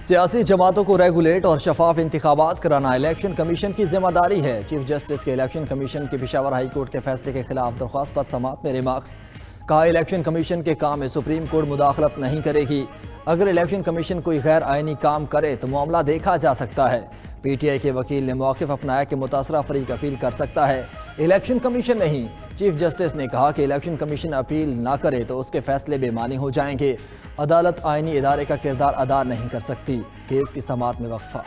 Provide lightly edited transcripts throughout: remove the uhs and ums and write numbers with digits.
सियासी जमातों को रेगुलेट और शफाफ इंतखाबात कराना इलेक्शन कमीशन की जिम्मेदारी है। चीफ जस्टिस के इलेक्शन कमीशन के पेशावर हाई कोर्ट के फैसले के खिलाफ दरख्वास्त पर समाअत में रिमार्क्स। कहा, इलेक्शन कमीशन के काम में सुप्रीम कोर्ट मुदाखलत नहीं करेगी। अगर इलेक्शन कमीशन कोई गैर आइनी काम करे तो मामला देखा जा सकता है। पीटीआई के वकील ने मौक़िफ़ अपनाया कि मुतासरा फरीक अपील कर सकता है, इलेक्शन कमीशन नहीं। चीफ जस्टिस ने कहा कि इलेक्शन कमीशन अपील ना करे तो उसके फैसले बेमानी हो जाएंगे। अदालत आइनी इदारे का किरदार अदा नहीं कर सकती। केस की समाअत में वक्फा।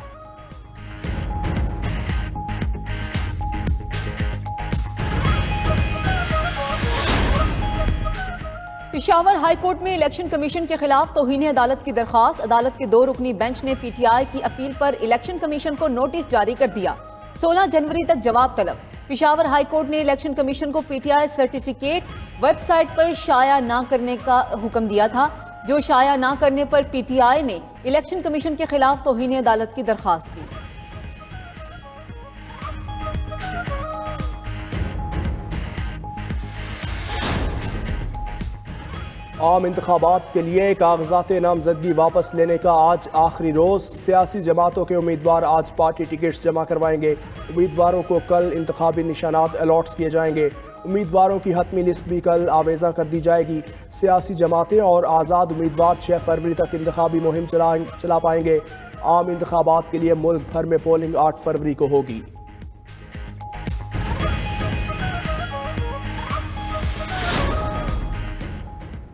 पेशावर हाई कोर्ट में इलेक्शन कमीशन के खिलाफ तौहीन अदालत की दरखास्त। अदालत के 2 रुकनी बेंच ने पीटीआई की अपील पर इलेक्शन कमीशन को नोटिस जारी कर दिया। 16 जनवरी तक जवाब तलब। पेशावर हाई कोर्ट ने इलेक्शन कमीशन को पीटीआई सर्टिफिकेट वेबसाइट पर शाया ना करने का हुक्म दिया था, जो शाया ना करने पर पीटीआई ने इलेक्शन कमीशन के खिलाफ तौहीन अदालत की दरखास्त दी। आम इंतखाबात के लिए कागजात नामजदगी वापस लेने का आज आखिरी रोज़। सियासी जमातों के उम्मीदवार आज पार्टी टिकट्स जमा करवाएंगे। उम्मीदवारों को कल इंतखाबी निशानात अलॉट किए जाएंगे। उम्मीदवारों की हतमी लिस्ट भी कल आवेज़ा कर दी जाएगी। सियासी जमातें और आज़ाद उम्मीदवार 6 फरवरी तक इंतखाबी मुहिम चला पाएंगे। आम इंतखाबात के लिए मुल्क भर में पोलिंग 8 फरवरी को होगी।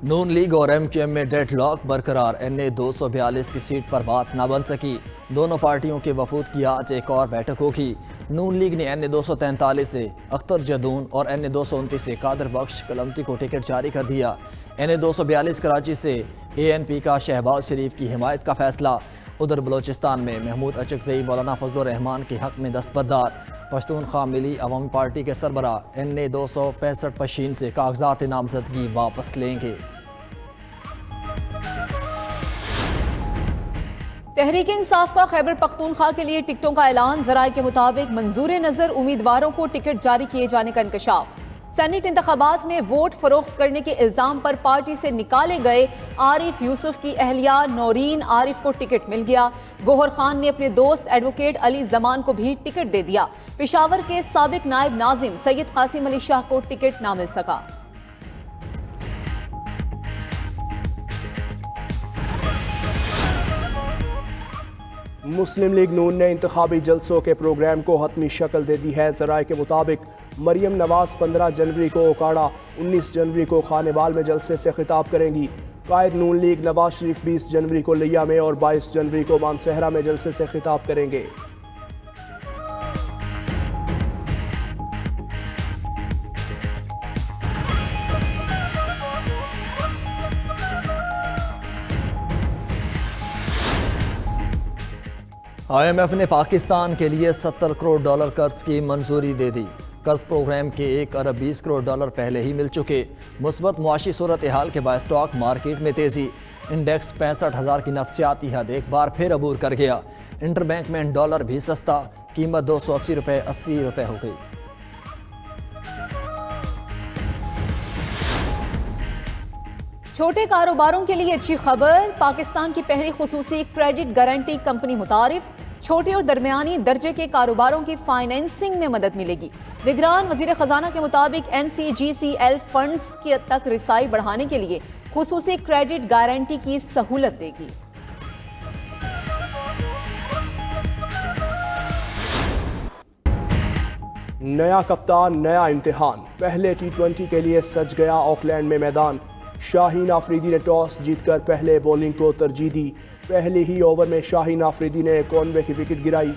नून लीग और एमक्यूएम में डेडलॉक बरकरार। एनए 242 की सीट पर बात ना बन सकी। दोनों पार्टियों के वफूद की आज एक और बैठक होगी। नून लीग ने एनए 243 से अख्तर जदून और एनए 229 से कादर बख्श कलमती को टिकट जारी कर दिया। एनए 242 कराची से एएनपी का शहबाज शरीफ की हिमायत का फैसला। उधर बलोचिस्तान में महमूद अचकज़ई मौलाना फजलुर रहमान के हक में दस्तबरदार। पश्तूनख्वा मिली अवामी पार्टी के सरबरा एनए 265 पशीन से कागजात नामजदगी वापस लेंगे। तहरीक इंसाफ का खैबर पख्तूनख्वा के लिए टिकटों का ऐलान। ज़राए के मुताबिक मंजूर नज़र उम्मीदवारों को टिकट जारी किए जाने का इंकशाफ। सेनेट इंतखाबात में वोट फरोख्त करने के इल्जाम पर पार्टी से निकाले गए आरिफ यूसुफ की अहलिया नौरीन आरिफ को टिकट मिल गया। गोहर खान ने अपने दोस्त एडवोकेट अली जमान को भी टिकट दे दिया। पेशावर के साबिक नायब नाजिम सैयद कासिम अली शाह को टिकट ना मिल सका। मुस्लिम लीग नून ने इंतखाबी जलसों के प्रोग्राम को हतमी शक्ल दे दी है। ज़राए के मुताबिक मरियम नवाज 15 जनवरी को ओकाड़ा, 19 जनवरी को खानेवाल में जलसे से खिताब करेंगी। कायद नून लीग नवाज शरीफ 20 जनवरी को लिया में और 22 जनवरी को मानसहरा में जलसे से खिताब करेंगे। IMF ने पाकिस्तान के लिए $70 करोड़ कर्ज की मंजूरी दे दी। कर्ज प्रोग्राम के $1 अरब 20 करोड़ पहले ही मिल चुके। मुस्बत मुआशी सूरत हाल के बाद स्टॉक मार्केट में तेजी। इंडेक्स 65,000 की नफसियाती हद एक बार फिर अबूर कर गया। इंटरबैंक में डॉलर भी सस्ता, कीमत 280 रुपये 80 रुपये हो गई। छोटे कारोबारों के लिए अच्छी खबर। पाकिस्तान की पहली खुसूसी क्रेडिट गारंटी कंपनी मुतारिफ। छोटे और दरमियानी दर्जे के कारोबारों की फाइनेंसिंग में मदद मिलेगी। निगरान वजीर खजाना के मुताबिक NCGCL फंड्स के तक रिसाई बढ़ाने के लिए खुसूसी क्रेडिट गारंटी की सहूलत देगी। नया कप्तान नया इम्तिहान। पहले T20 के लिए सज गया ऑकलैंड में मैदान। शाहीन आफरीदी ने टॉस जीतकर पहले बॉलिंग को तरजीह दी। पहले ही ओवर में शाहीन आफरीदी ने कॉनवे की विकेट गिराई।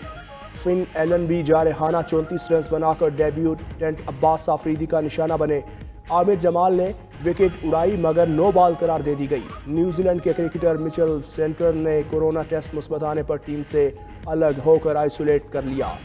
फिन एलन भी जारहाना 34 रन बनाकर डेब्यूटेंट अब्बास आफरीदी का निशाना बने। आमिर जमाल ने विकेट उड़ाई मगर नो बॉल करार दे दी गई। न्यूजीलैंड के क्रिकेटर मिचेल सेंटर ने कोरोना टेस्ट मुस्बत आने पर टीम से अलग होकर आइसोलेट कर लिया।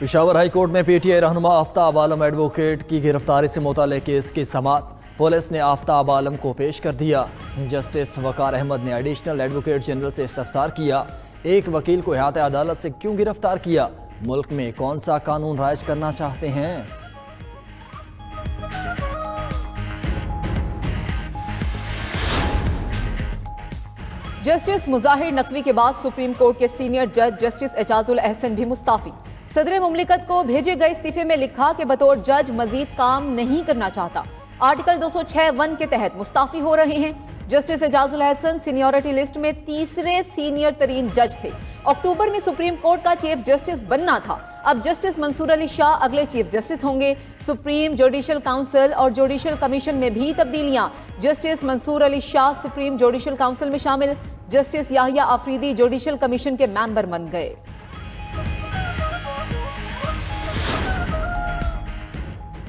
पेशावर हाई कोर्ट में पीटीआई रहनुमा आफ्ताब आलम एडवोकेट की गिरफ्तारी से मुताल्लिक़ केस की समाअत। पुलिस ने आफ्ताब आलम को पेश कर दिया। जस्टिस वकार अहमद ने एडिशनल एडवोकेट जनरल से इस्तफसार किया, एक वकील को इहाते अदालत से क्यों गिरफ्तार किया, मुल्क में कौन सा कानून राइज करना चाहते हैं। जस्टिस मुजाहिर नकवी के बाद सुप्रीम कोर्ट के सीनियर जज जस्टिस एजाजुल अहसन भी मुस्ताफी। सदर मुमलिकत को भेजे गए इस्तीफे में लिखा कि बतौर जज मजीद काम नहीं करना चाहता। आर्टिकल 206(1) के तहत मुस्ताफी हो रहे हैं। Justice Ijazul Ahsan seniority list में तीसरे सीनियर तरीन जज थे। अक्टूबर में सुप्रीम कोर्ट का चीफ जस्टिस बनना था। अब जस्टिस मंसूर अली शाह अगले चीफ जस्टिस होंगे। सुप्रीम जुडिशल काउंसिल और जुडिशल कमीशन में भी तब्दीलियां। Justice Mansoor Ali Shah supreme judicial council में शामिल। Justice Yahya Afridi judicial commission के मेंबर बन गए।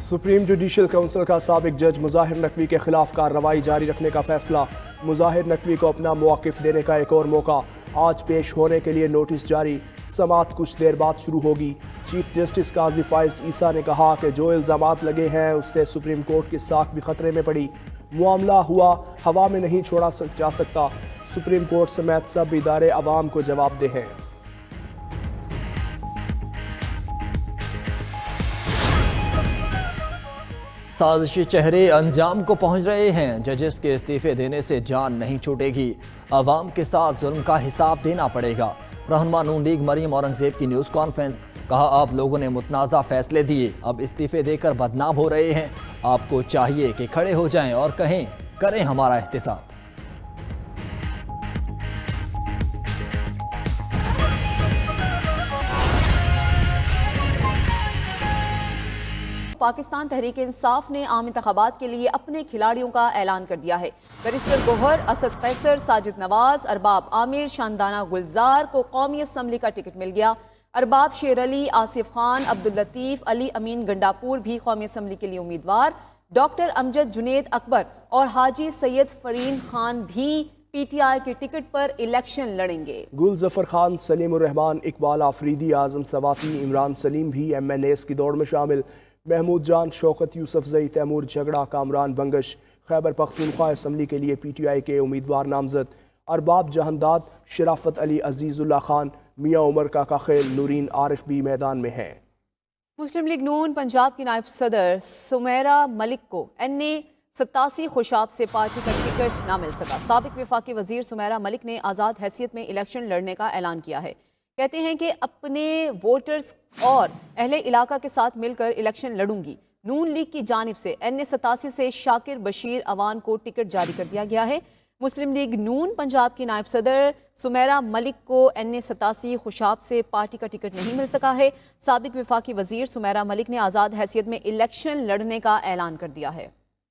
सुप्रीम जुडिशल काउंसिल का साबिक जज मुजाहिर नकवी के खिलाफ कार्रवाई जारी रखने का फैसला। मुजाहिर नकवी को अपना मौक़िफ़ देने का एक और मौका। आज पेश होने के लिए नोटिस जारी। समाअत कुछ देर बाद शुरू होगी। चीफ जस्टिस काजी फाइज ईसा ने कहा कि जो इल्ज़ामात लगे हैं उससे सुप्रीम कोर्ट की साख भी खतरे में पड़ी। मामला हुआ हवा में नहीं छोड़ा जा सकता। सुप्रीम कोर्ट समेत सब इदारे अवाम को जवाबदेह हैं। साजिशी चेहरे अंजाम को पहुंच रहे हैं। जजेस के इस्तीफे देने से जान नहीं छूटेगी। अवाम के साथ जुल्म का हिसाब देना पड़ेगा। रहनुमा नून लीग मरीम औरंगजेब की न्यूज़ कॉन्फ्रेंस। कहा, आप लोगों ने मुतनाज़ा फैसले दिए, अब इस्तीफे देकर बदनाम हो रहे हैं। आपको चाहिए कि खड़े हो जाएं और कहें, करें हमारा एहतिसाब। पाकिस्तान तहरीक इंसाफ ने आम इंतखाबात के लिए अपने खिलाड़ियों का ऐलान कर दिया है। बैरिस्टर गोहर, असद कैसर, साजिद नवाज, अरबाब आमिर, शानदाना गुलजार को कौमी असम्बली का टिकट मिल गया। अरबाब शेर अली, आसिफ खान, अब्दुल लतीफ, अली अमीन गंडापुर भी कौमी असम्बली के लिए उम्मीदवार। डॉक्टर अमजद जुनेद अकबर और हाजी सैयद फरीन खान भी PTI के टिकट पर इलेक्शन लड़ेंगे। गुल जफर खान, सलीमुर रहमान, इकबाल आफरीदी, आजम सवाती, इमरान सलीम भी MNAs की दौड़ में शामिल। महमूद जान, शौकत यूसुफजई, तैमूर झगड़ा, कामरान बंगश खैबर पख्तूनख्वा असम्बली के लिए PTI के उम्मीदवार नामजद। अरबाब जहानदाद, शराफत अली, अजीजुल्लाह खान, मियाँ उमर काका खेल, नूरीन आरिफ भी मैदान में हैं। मुस्लिम लीग नून पंजाब की नायब सदर सुमेरा मलिक को NA87 खुशाब से पार्टी का टिकट ना मिल सका। साबिक वफाकी वजीर सुमेरा मलिक ने आज़ाद हैसियत में इलेक्शन लड़ने का ऐलान किया है। कहते हैं कि अपने वोटर्स और अहले इलाका के साथ मिलकर इलेक्शन लड़ूंगी। नून लीग की जानिब से NA87 से शाकिर बशीर अवान को टिकट जारी कर दिया गया है। मुस्लिम लीग नून पंजाब की नायब सदर सुमेरा मलिक को NA87 खुशाब से पार्टी का टिकट नहीं मिल सका है। साबिक वफाकी वजीर सुमेरा मलिक ने आज़ाद हैसियत में इलेक्शन लड़ने का ऐलान कर दिया है।